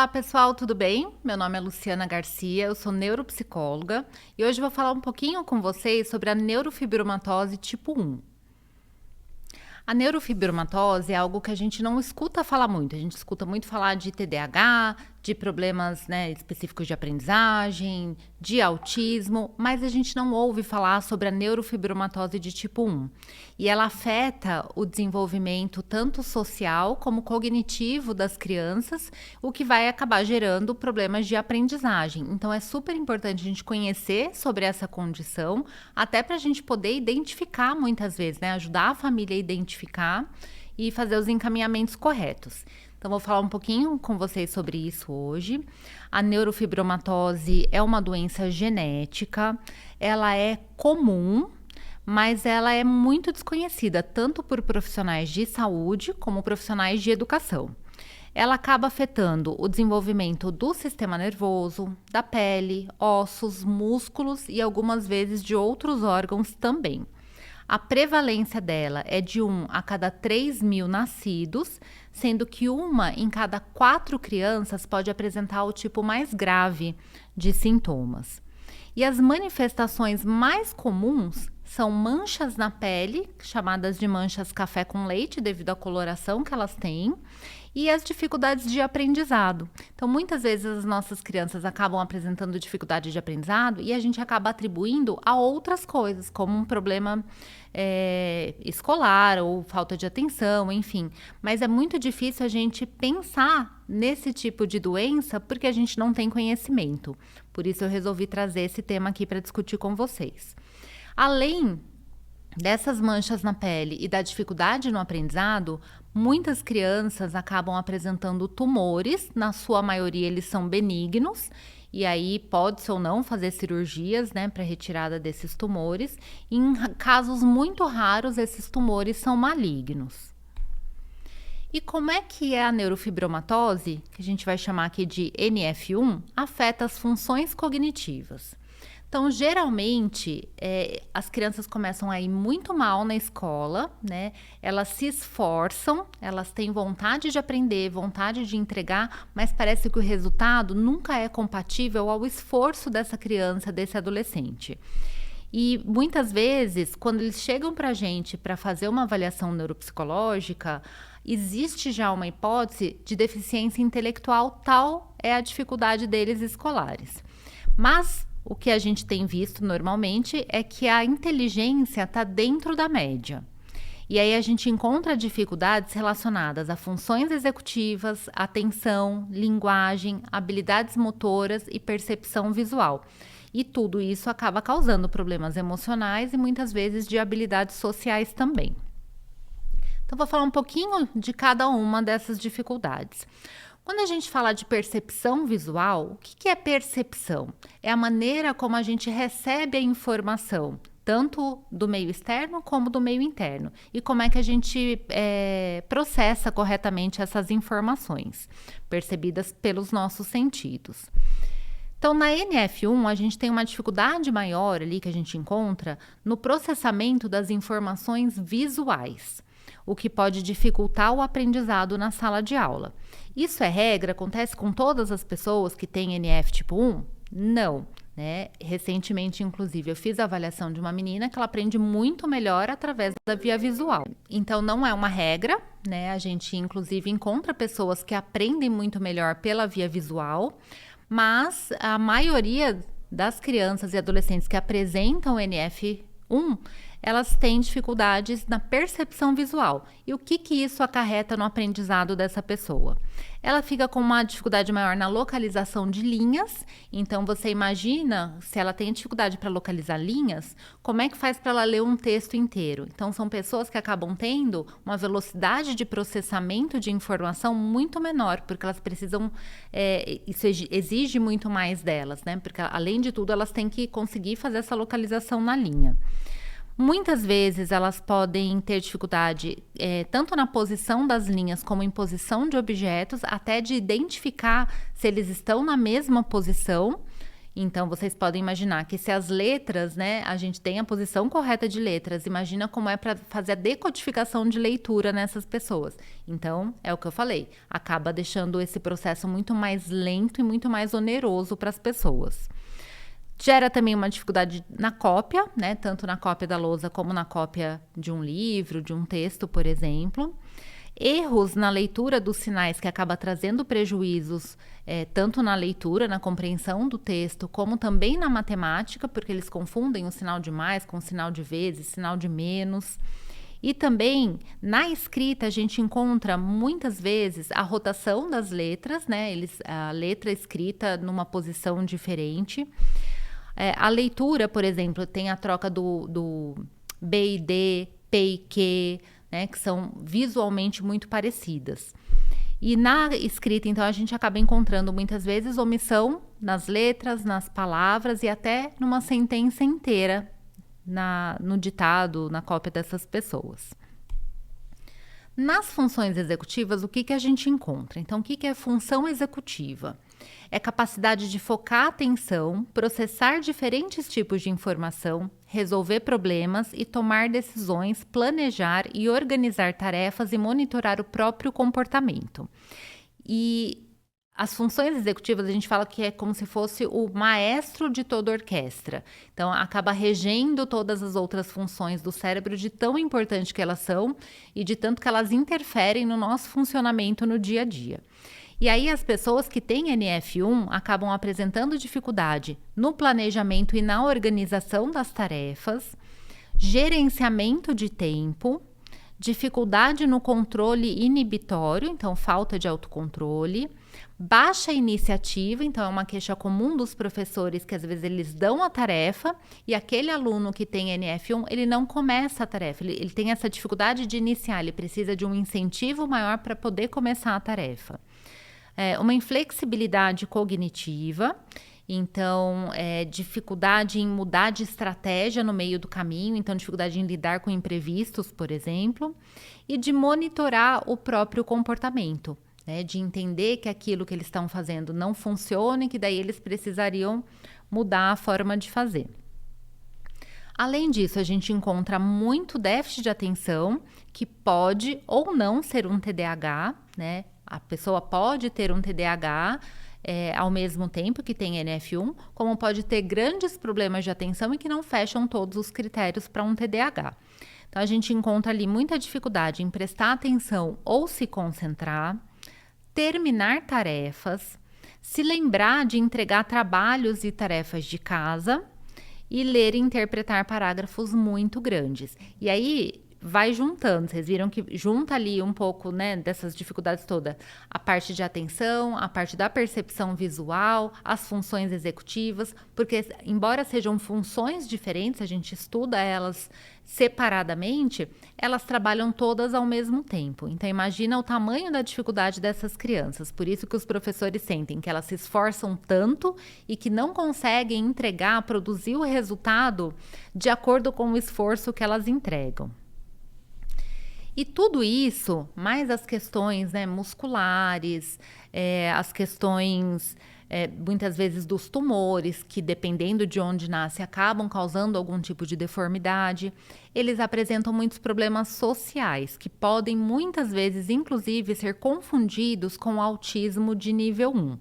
Olá pessoal, tudo bem? Meu nome é Luciana Garcia, eu sou neuropsicóloga e hoje vou falar um pouquinho com vocês sobre a neurofibromatose tipo 1. A neurofibromatose é algo que a gente não escuta falar muito. A gente escuta muito falar de TDAH, de problemas, específicos de aprendizagem, de autismo, mas a gente não ouve falar sobre a neurofibromatose de tipo 1. E ela afeta o desenvolvimento tanto social como cognitivo das crianças, o que vai acabar gerando problemas de aprendizagem. Então é super importante a gente conhecer sobre essa condição, até para a gente poder identificar muitas vezes, ajudar a família a identificar e fazer os encaminhamentos corretos. Então, vou falar um pouquinho com vocês sobre isso hoje. A neurofibromatose é uma doença genética, ela é comum, mas ela é muito desconhecida, tanto por profissionais de saúde como profissionais de educação. Ela acaba afetando o desenvolvimento do sistema nervoso, da pele, ossos, músculos e algumas vezes de outros órgãos também. A prevalência dela é de 1 a cada 3 mil nascidos, sendo que 1 em cada 4 crianças pode apresentar o tipo mais grave de sintomas. E as manifestações mais comuns são manchas na pele, chamadas de manchas café com leite, devido à coloração que elas têm, e as dificuldades de aprendizado. Então, muitas vezes as nossas crianças acabam apresentando dificuldade de aprendizado e a gente acaba atribuindo a outras coisas, como um problema escolar ou falta de atenção, enfim. Mas é muito difícil a gente pensar nesse tipo de doença porque a gente não tem conhecimento. Por isso eu resolvi trazer esse tema aqui para discutir com vocês. Além dessas manchas na pele e da dificuldade no aprendizado, muitas crianças acabam apresentando tumores, na sua maioria eles são benignos, e aí pode-se ou não fazer cirurgias, para retirada desses tumores. Em casos muito raros, esses tumores são malignos. E como é que a neurofibromatose, que a gente vai chamar aqui de NF1, afeta as funções cognitivas? Então, geralmente, as crianças começam a ir muito mal na escola, Elas se esforçam, elas têm vontade de aprender, vontade de entregar, mas parece que o resultado nunca é compatível ao esforço dessa criança, desse adolescente. E muitas vezes, quando eles chegam para a gente para fazer uma avaliação neuropsicológica, existe já uma hipótese de deficiência intelectual, tal é a dificuldade deles escolares. Mas o que a gente tem visto normalmente é que a inteligência está dentro da média. E aí a gente encontra dificuldades relacionadas a funções executivas, atenção, linguagem, habilidades motoras e percepção visual. E tudo isso acaba causando problemas emocionais e muitas vezes de habilidades sociais também. Então, vou falar um pouquinho de cada uma dessas dificuldades. Quando a gente fala de percepção visual, o que é percepção? É a maneira como a gente recebe a informação, tanto do meio externo como do meio interno. E como é que a gente processa corretamente essas informações, percebidas pelos nossos sentidos. Então, na NF1, a gente tem uma dificuldade maior ali que a gente encontra no processamento das informações visuais, o que pode dificultar o aprendizado na sala de aula. Isso é regra? Acontece com todas as pessoas que têm NF tipo 1? Não. Recentemente, inclusive, eu fiz a avaliação de uma menina que ela aprende muito melhor através da via visual. Então, não é uma regra, A gente, inclusive, encontra pessoas que aprendem muito melhor pela via visual, mas a maioria das crianças e adolescentes que apresentam NF1, elas têm dificuldades na percepção visual. E o que isso acarreta no aprendizado dessa pessoa? Ela fica com uma dificuldade maior na localização de linhas. Então, você imagina, se ela tem dificuldade para localizar linhas, como é que faz para ela ler um texto inteiro? Então, são pessoas que acabam tendo uma velocidade de processamento de informação muito menor, porque elas precisam, isso exige muito mais delas, Porque, além de tudo, elas têm que conseguir fazer essa localização na linha. Muitas vezes elas podem ter dificuldade tanto na posição das linhas como em posição de objetos, até de identificar se eles estão na mesma posição. Então, vocês podem imaginar que se as letras, né, a gente tem a posição correta de letras, imagina como é para fazer a decodificação de leitura nessas pessoas. Então, é o que eu falei, acaba deixando esse processo muito mais lento e muito mais oneroso para as pessoas. Gera também uma dificuldade na cópia, né, tanto na cópia da lousa como na cópia de um livro, de um texto, por exemplo. Erros na leitura dos sinais que acaba trazendo prejuízos, tanto na leitura, na compreensão do texto, como também na matemática, porque eles confundem o sinal de mais com o sinal de vezes, sinal de menos. E também na escrita a gente encontra muitas vezes a rotação das letras, né? A letra escrita numa posição diferente. A leitura, por exemplo, tem a troca do B e D, P e Q, né, que são visualmente muito parecidas. E na escrita, então, a gente acaba encontrando muitas vezes omissão nas letras, nas palavras e até numa sentença inteira no ditado, na cópia dessas pessoas. Nas funções executivas, o que a gente encontra? Então, o que é função executiva? É capacidade de focar a atenção, processar diferentes tipos de informação, resolver problemas e tomar decisões, planejar e organizar tarefas e monitorar o próprio comportamento. E as funções executivas, a gente fala que é como se fosse o maestro de toda a orquestra. Então, acaba regendo todas as outras funções do cérebro de tão importante que elas são e de tanto que elas interferem no nosso funcionamento no dia a dia. E aí as pessoas que têm NF1 acabam apresentando dificuldade no planejamento e na organização das tarefas, gerenciamento de tempo, dificuldade no controle inibitório, então falta de autocontrole, baixa iniciativa, então é uma queixa comum dos professores que às vezes eles dão a tarefa e aquele aluno que tem NF1, ele não começa a tarefa, ele tem essa dificuldade de iniciar, ele precisa de um incentivo maior para poder começar a tarefa. Uma inflexibilidade cognitiva, então dificuldade em mudar de estratégia no meio do caminho, então dificuldade em lidar com imprevistos, por exemplo, e de monitorar o próprio comportamento, né, de entender que aquilo que eles estão fazendo não funciona e que daí eles precisariam mudar a forma de fazer. Além disso, a gente encontra muito déficit de atenção, que pode ou não ser um TDAH, né? A pessoa pode ter um TDAH ao mesmo tempo que tem NF1, como pode ter grandes problemas de atenção e que não fecham todos os critérios para um TDAH. Então, a gente encontra ali muita dificuldade em prestar atenção ou se concentrar, terminar tarefas, se lembrar de entregar trabalhos e tarefas de casa e ler e interpretar parágrafos muito grandes. E aí vai juntando, vocês viram que junta ali um pouco, né, dessas dificuldades todas, a parte de atenção, a parte da percepção visual, as funções executivas, porque embora sejam funções diferentes, a gente estuda elas separadamente, elas trabalham todas ao mesmo tempo. Então imagina o tamanho da dificuldade dessas crianças, por isso que os professores sentem que elas se esforçam tanto e que não conseguem entregar, produzir o resultado de acordo com o esforço que elas entregam. E tudo isso, mais as questões, né, musculares, as questões, muitas vezes dos tumores, que dependendo de onde nasce, acabam causando algum tipo de deformidade. Eles apresentam muitos problemas sociais, que podem muitas vezes, inclusive, ser confundidos com autismo de nível 1.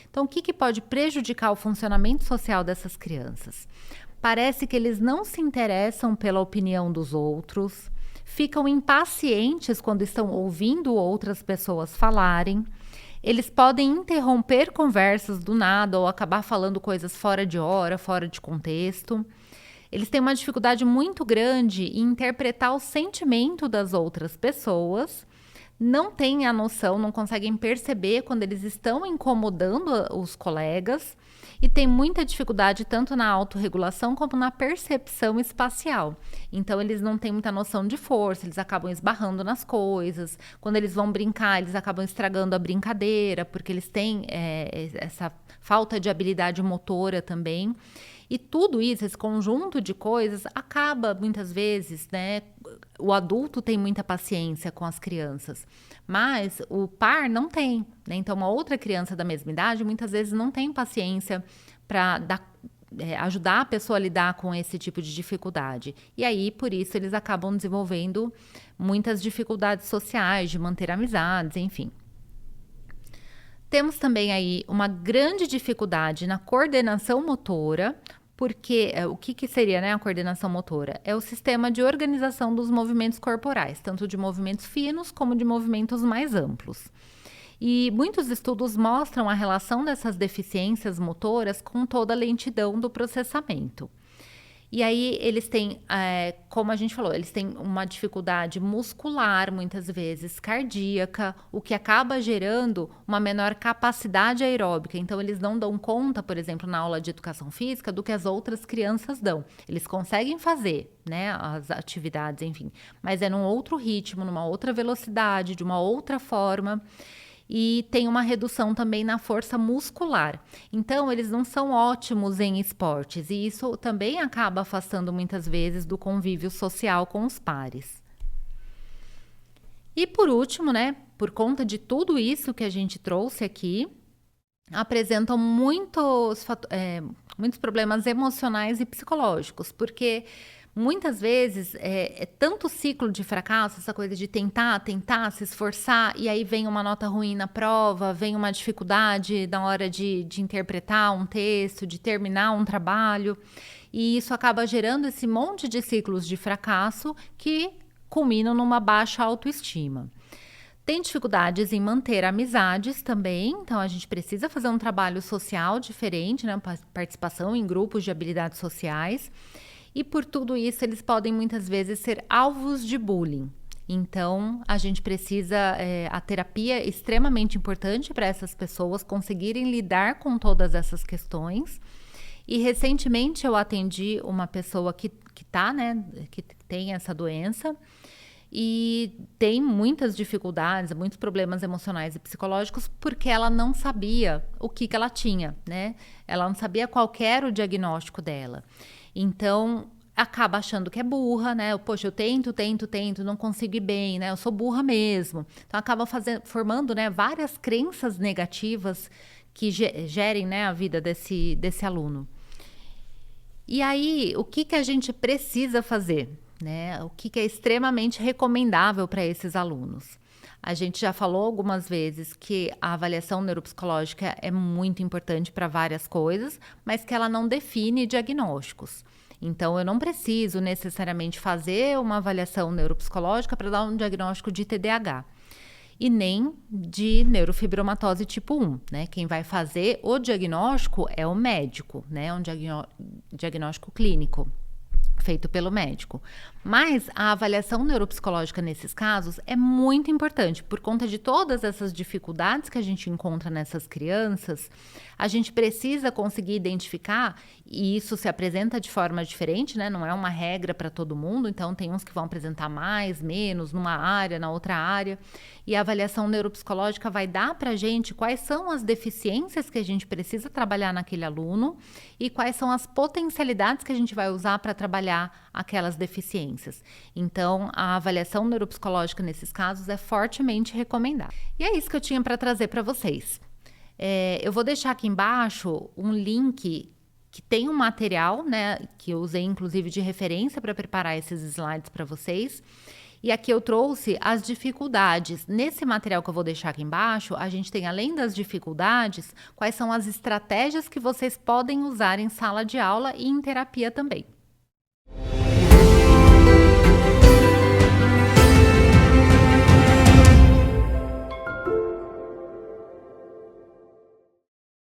Então, o que pode prejudicar o funcionamento social dessas crianças? Parece que eles não se interessam pela opinião dos outros, ficam impacientes quando estão ouvindo outras pessoas falarem. Eles podem interromper conversas do nada ou acabar falando coisas fora de hora, fora de contexto. Eles têm uma dificuldade muito grande em interpretar o sentimento das outras pessoas, não têm a noção, não conseguem perceber quando eles estão incomodando os colegas e tem muita dificuldade tanto na autorregulação como na percepção espacial. Então, eles não têm muita noção de força, eles acabam esbarrando nas coisas. Quando eles vão brincar, eles acabam estragando a brincadeira, porque eles têm essa falta de habilidade motora também. E tudo isso, esse conjunto de coisas, acaba muitas vezes, né? O adulto tem muita paciência com as crianças, mas o par não tem, né? Então, uma outra criança da mesma idade muitas vezes não tem paciência para ajudar a pessoa a lidar com esse tipo de dificuldade. E aí, por isso, eles acabam desenvolvendo muitas dificuldades sociais, de manter amizades, enfim. Temos também aí uma grande dificuldade na coordenação motora, porque o que seria, né, a coordenação motora? É o sistema de organização dos movimentos corporais, tanto de movimentos finos como de movimentos mais amplos. E muitos estudos mostram a relação dessas deficiências motoras com toda a lentidão do processamento. E aí eles têm, como a gente falou, eles têm uma dificuldade muscular, muitas vezes cardíaca, o que acaba gerando uma menor capacidade aeróbica. Então eles não dão conta, por exemplo, na aula de educação física, do que as outras crianças dão. Eles conseguem fazer, né, as atividades, enfim, mas é num outro ritmo, numa outra velocidade, de uma outra forma. E tem uma redução também na força muscular. Então, eles não são ótimos em esportes, e isso também acaba afastando muitas vezes do convívio social com os pares. E por último, né, por conta de tudo isso que a gente trouxe aqui, apresentam muitos problemas emocionais e psicológicos, porque muitas vezes é tanto ciclo de fracasso, essa coisa de tentar, se esforçar, e aí vem uma nota ruim na prova, vem uma dificuldade na hora de interpretar um texto, de terminar um trabalho, e isso acaba gerando esse monte de ciclos de fracasso que culminam numa baixa autoestima. Tem dificuldades em manter amizades também, então a gente precisa fazer um trabalho social diferente, né? Participação em grupos de habilidades sociais. E por tudo isso, eles podem muitas vezes ser alvos de bullying. Então, a gente precisa, a terapia é extremamente importante para essas pessoas conseguirem lidar com todas essas questões. E recentemente eu atendi uma pessoa que tem essa doença e tem muitas dificuldades, muitos problemas emocionais e psicológicos, porque ela não sabia o que ela tinha, né? Ela não sabia qual era o diagnóstico dela. Então, acaba achando que é burra, né? Poxa, eu tento, não consigo ir bem, né? Eu sou burra mesmo. Então, acaba formando, né, várias crenças negativas que gerem, né, a vida desse aluno. E aí, o que a gente precisa fazer, né? O que é extremamente recomendável para esses alunos? A gente já falou algumas vezes que a avaliação neuropsicológica é muito importante para várias coisas, mas que ela não define diagnósticos. Então, eu não preciso necessariamente fazer uma avaliação neuropsicológica para dar um diagnóstico de TDAH. E nem de neurofibromatose tipo 1, né? Quem vai fazer o diagnóstico é o médico, né? Um diagnóstico clínico feito pelo médico. Mas a avaliação neuropsicológica nesses casos é muito importante, por conta de todas essas dificuldades que a gente encontra nessas crianças, a gente precisa conseguir identificar, e isso se apresenta de forma diferente, né? Não é uma regra para todo mundo, então tem uns que vão apresentar mais, menos, numa área, na outra área, e a avaliação neuropsicológica vai dar para a gente quais são as deficiências que a gente precisa trabalhar naquele aluno e quais são as potencialidades que a gente vai usar para trabalhar aquelas deficiências. Então, a avaliação neuropsicológica nesses casos é fortemente recomendada. E é isso que eu tinha para trazer para vocês. Eu vou deixar aqui embaixo um link que tem um material, né, que eu usei inclusive de referência para preparar esses slides para vocês. E aqui eu trouxe as dificuldades. Nesse material que eu vou deixar aqui embaixo, a gente tem, além das dificuldades, quais são as estratégias que vocês podem usar em sala de aula e em terapia também.